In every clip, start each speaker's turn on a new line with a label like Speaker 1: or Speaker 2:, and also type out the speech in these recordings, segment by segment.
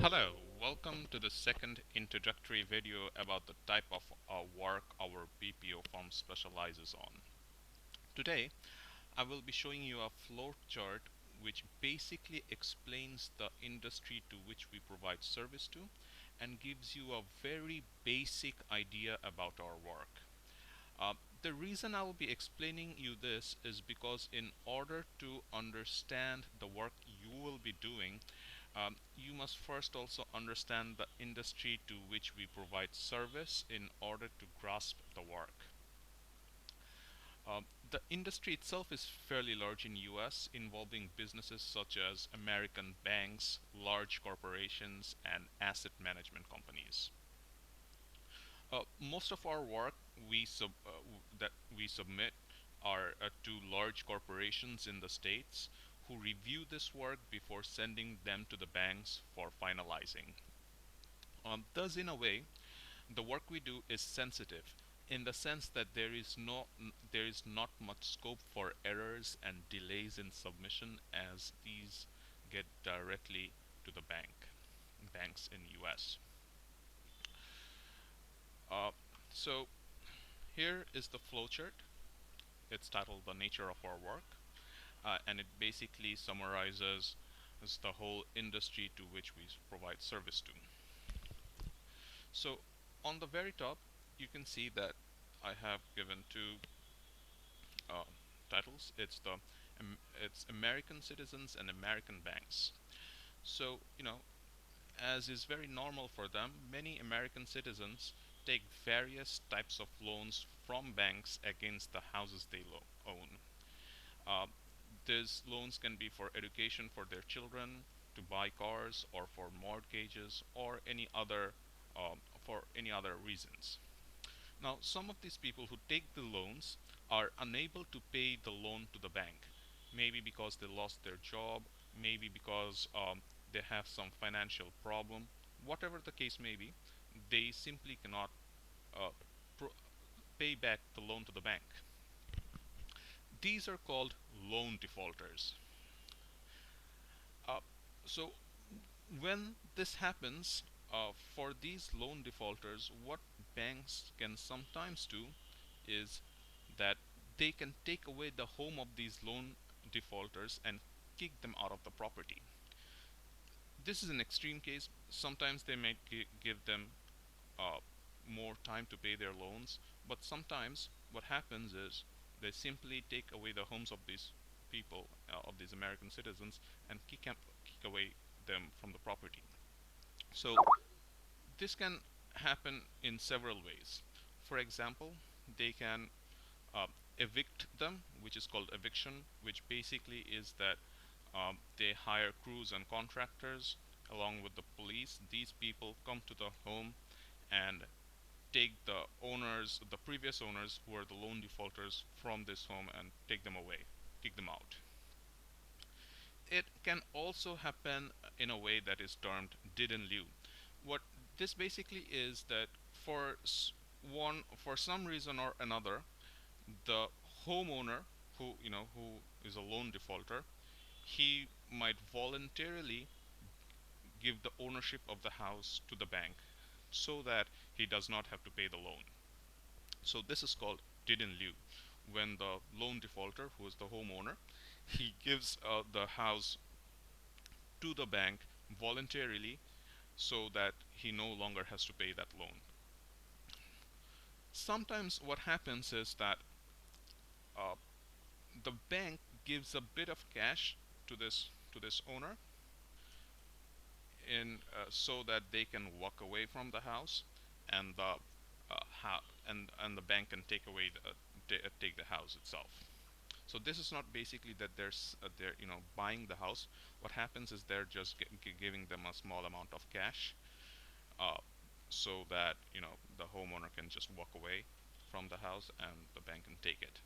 Speaker 1: Hello, welcome to the second introductory video about the type of work our BPO firm specializes on. Today, I will be showing you a flow chart which basically explains the industry to which we provide service to and gives you a very basic idea about our work. Uh, the reason I will be explaining you this is because in order to understand the work you will be doing, you must first also understand the industry to which we provide service in order to grasp the work. The industry itself is fairly large in US, involving businesses such as American banks, large corporations, and asset management companies. Most of our work that we submit are to large corporations in the states who review this work before sending them to the banks for finalizing. Thus, in a way, the work we do is sensitive in the sense that there is not much scope for errors and delays in submission as these get directly to the banks in US. Uh, so here is the flowchart. It's titled The Nature of Our Work, and it basically summarizes the whole industry to which we provide service to. So on the very top, you can see that I have given two uh, titles. It's American citizens and American banks. So as is very normal for them, many American citizens take various types of loans from banks against the houses they own. Uh, these loans can be for education for their children, to buy cars, or for mortgages, or for any other reasons. Now, some of these people who take the loans are unable to pay the loan to the bank, maybe because they lost their job, maybe because they have some financial problem. Whatever the case may be, they simply cannot uh, pay back the loan to the bank. These are called loan defaulters. Uh, so when this happens, for these loan defaulters, what banks can sometimes do is that they can take away the home of these loan defaulters and kick them out of the property. This is an extreme case. Sometimes they may give them uh, more time to pay their loans, but sometimes what happens is they simply take away the homes of these people, of these American citizens, and kick away them from the property. So this can happen in several ways. For example, they can uh, evict them, which is called eviction, which basically is that they hire crews and contractors along with the police. These people come to the home and take the previous owners who are the loan defaulters from this home and take them away, kick them out. It can also happen in a way that is termed did in lieu. What this basically is that for some reason or another, the homeowner who is a loan defaulter, he might voluntarily give the ownership of the house to the bank so that he does not have to pay the loan. So this is called did in lieu, when the loan defaulter, who is the homeowner, he gives the house to the bank voluntarily so that he no longer has to pay that loan. Sometimes what happens is that uh, the bank gives a bit of cash to this owner in so that they can walk away from the house, and the and the bank can take the house itself. So this is not basically that they're buying the house. What happens is they're just giving them a small amount of cash, uh, so that the homeowner can just walk away from the house and the bank can take it.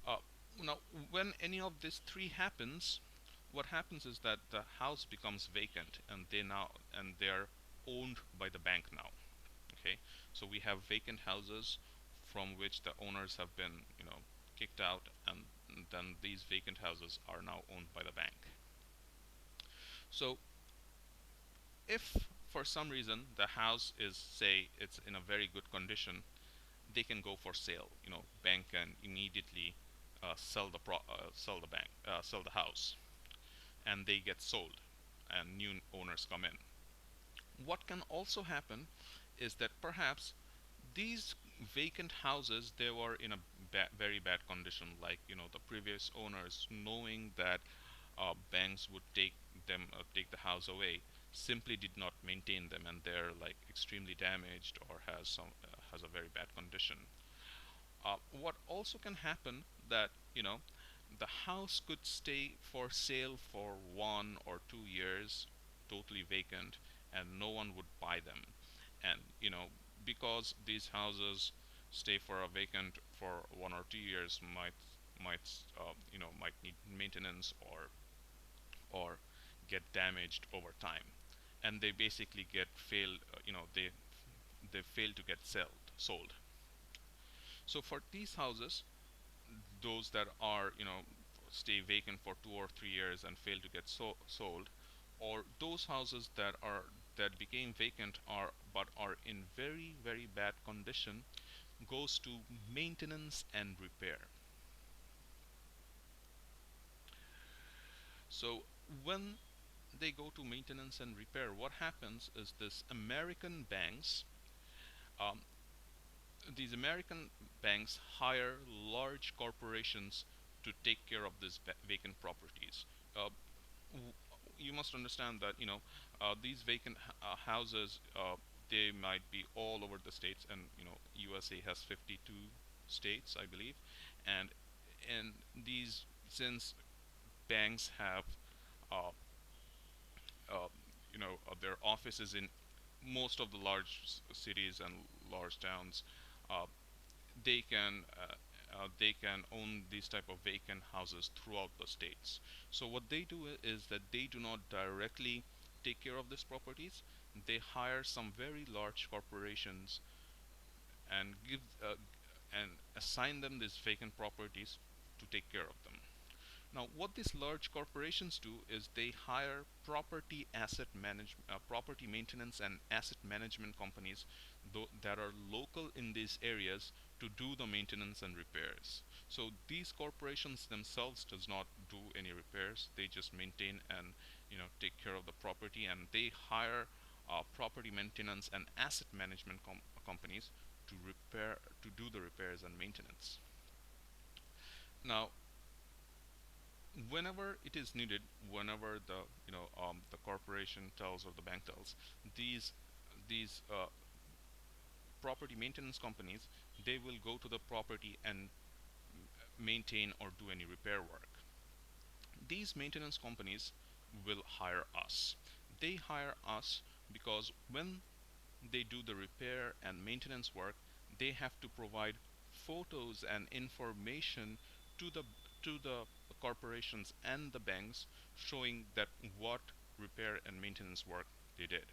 Speaker 1: Uh, Now, when any of these three happens, what happens is that the house becomes vacant and they're owned by the bank now. Okay, so we have vacant houses from which the owners have been kicked out, and then these vacant houses are now owned by the bank. So if for some reason the house is, say, it's in a very good condition, they can go for sale. Bank can immediately sell the house, and they get sold, and new owners come in. What can also happen is that perhaps these vacant houses, they were in a very bad condition, like the previous owners, knowing that banks would take the house away, simply did not maintain them, and they're like extremely damaged or has a very bad condition. What also can happen that the house could stay for sale for 1 or 2 years, totally vacant, and no one would buy them. And because these houses stay for a vacant for 1 or 2 years, might need maintenance, or get damaged over time, and they basically get failed. They fail to get sold. So for these houses, those that are stay vacant for 2 or 3 years and fail to get sold, or those houses that became vacant but are in very very bad condition, goes to maintenance and repair. So when they go to maintenance and repair, what happens is this American banks, um, these American banks hire large corporations to take care of these vacant properties. Uh, w- you must understand that these vacant houses, they might be all over the states, and USA has 52 states, I believe, and these, since banks have uh, their offices in most of the large cities and large towns, uh, they can own these type of vacant houses throughout the states. So what they do is that they do not directly take care of these properties. They hire some very large corporations and assign them these vacant properties to take care of them. Now, what these large corporations do is they hire property maintenance and asset management companies that are local in these areas to do the maintenance and repairs. So these corporations themselves does not do any repairs. They just maintain and take care of the property, and they hire property maintenance and asset management companies to do the repairs and maintenance. Now, whenever it is needed, whenever the corporation tells, or the bank tells, these property maintenance companies, they will go to the property and maintain or do any repair work. These maintenance companies will hire us. They hire us because when they do the repair and maintenance work, they have to provide photos and information to the corporations and the banks, showing that what repair and maintenance work they did.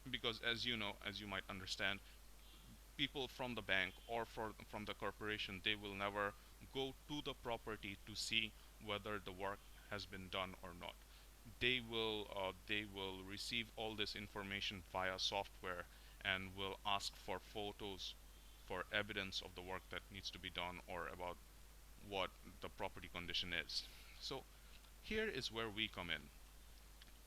Speaker 1: Because as you might understand, people from the bank or from the corporation, they will never go to the property to see whether the work has been done or not. They will receive all this information via software, and will ask for photos for evidence of the work that needs to be done, or about what the property condition is. So here is where we come in.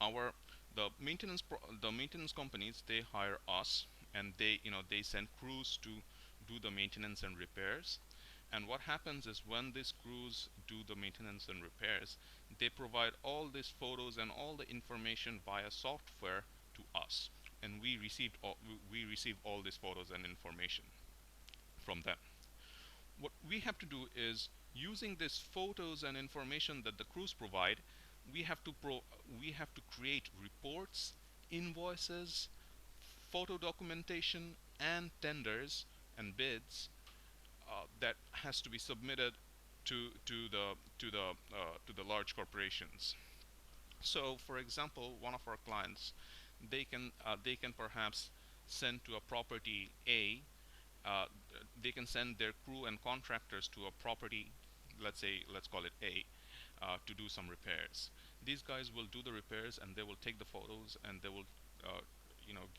Speaker 1: Our the maintenance companies, they hire us, and they send crews to do the maintenance and repairs. And what happens is, when these crews do the maintenance and repairs, they provide all these photos and all the information via software to us, and we receive all these photos and information from them. What we have to do is, using these photos and information that the crews provide, we have to create reports, invoices, photo documentation, and tenders and bids that has to be submitted to the large corporations. So, for example, one of our clients, they can perhaps send to a property A, uh, they can send their crew and contractors to a property, let's call it A, to do some repairs. These guys will do the repairs and they will take the photos and they will uh,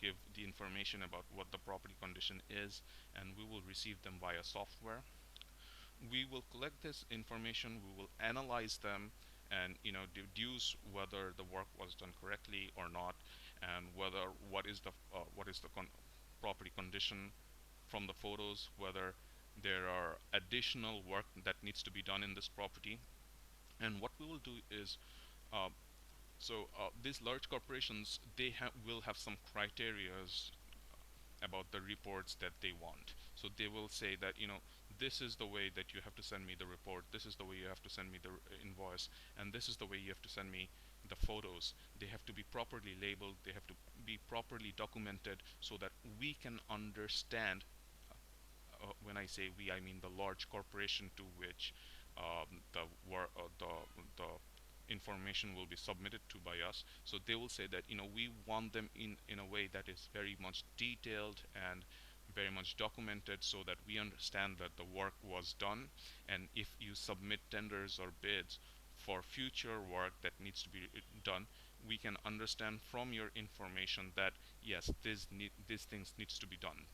Speaker 1: give the information about what the property condition is, and we will receive them via software. We will collect this information, we will analyze them, and deduce whether the work was done correctly or not, and whether what is the property condition from the photos, whether there are additional work that needs to be done in this property. And what we will do is, uh, these large corporations, will have some criterias about the reports that they want. So they will say that, this is the way that you have to send me the report, this is the way you have to send me the invoice, and this is the way you have to send me the photos. They have to be properly labeled, they have to be properly documented so that we can understand. When I say we, I mean the large corporation to which the information will be submitted to by us. So they will say that, we want them in a way that is very much detailed and very much documented, so that we understand that the work was done. And if you submit tenders or bids for future work that needs to be done, we can understand from your information that yes, these things needs to be done.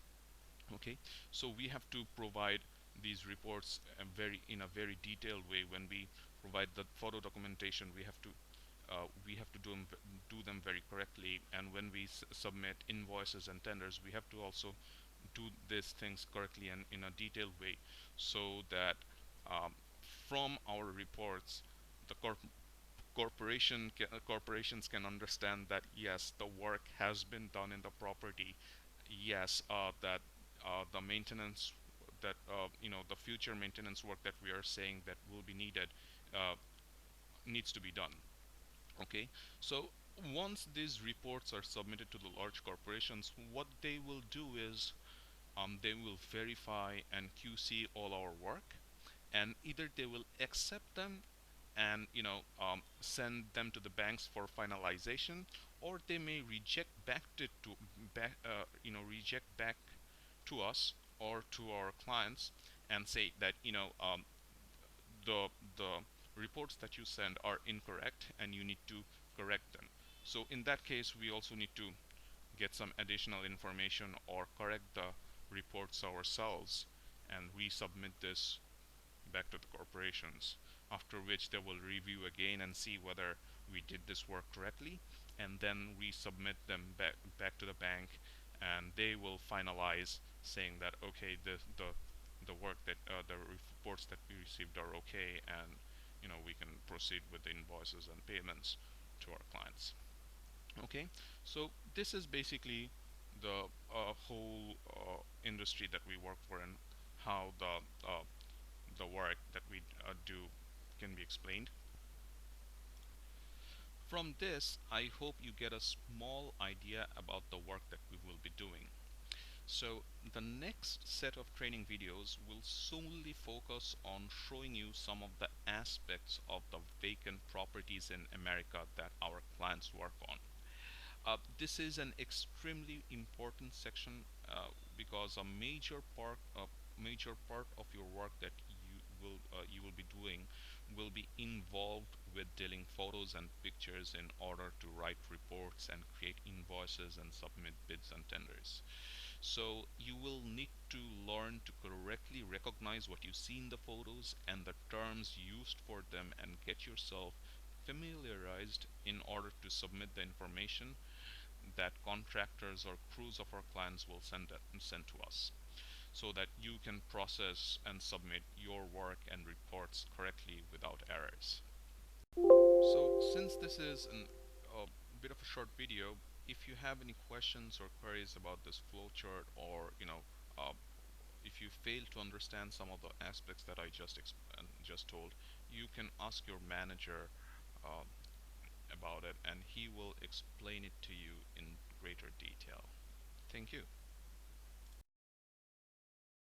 Speaker 1: Okay, so we have to provide these reports in a very detailed way. When we provide the photo documentation, we have to do them very correctly. And when we submit invoices and tenders, we have to also do these things correctly and in a detailed way, so that um, from our reports, the corporations can understand that yes, the work has been done in the property. Yes, that the maintenance, that the future maintenance work that we are saying that will be needed, uh, needs to be done. Okay, so once these reports are submitted to the large corporations, what they will do is, they will verify and QC all our work, and either they will accept them and send them to the banks for finalization, or they may reject back to us or to our clients and say that the the reports that you send are incorrect and you need to correct them. So in that case, we also need to get some additional information or correct the reports ourselves and resubmit this back to the corporations, after which they will review again and see whether we did this work correctly, and then we submit them back to the bank, and they will finalize saying that okay, the work that the reports that we received are okay, and we can proceed with the invoices and payments to our clients. Okay, so this is basically the whole industry that we work for, and how the work that we do can be explained. From this, I hope you get a small idea about the work that we will be doing. So the next set of training videos will solely focus on showing you some of the aspects of the vacant properties in America that our clients work on. This is an extremely important section, because a major part of your work that you will be doing will be involved with dealing photos and pictures in order to write reports and create invoices and submit bids and tenders. So you will need to learn to correctly recognize what you see in the photos and the terms used for them, and get yourself familiarized in order to submit the information that contractors or crews of our clients will send to us, so that you can process and submit your work and reports correctly without errors. So since this is a bit of a short video, if you have any questions or queries about this flowchart, or uh, if you fail to understand some of the aspects that I just told, you can ask your manager uh, about it, and he will explain it to you in greater detail. Thank you.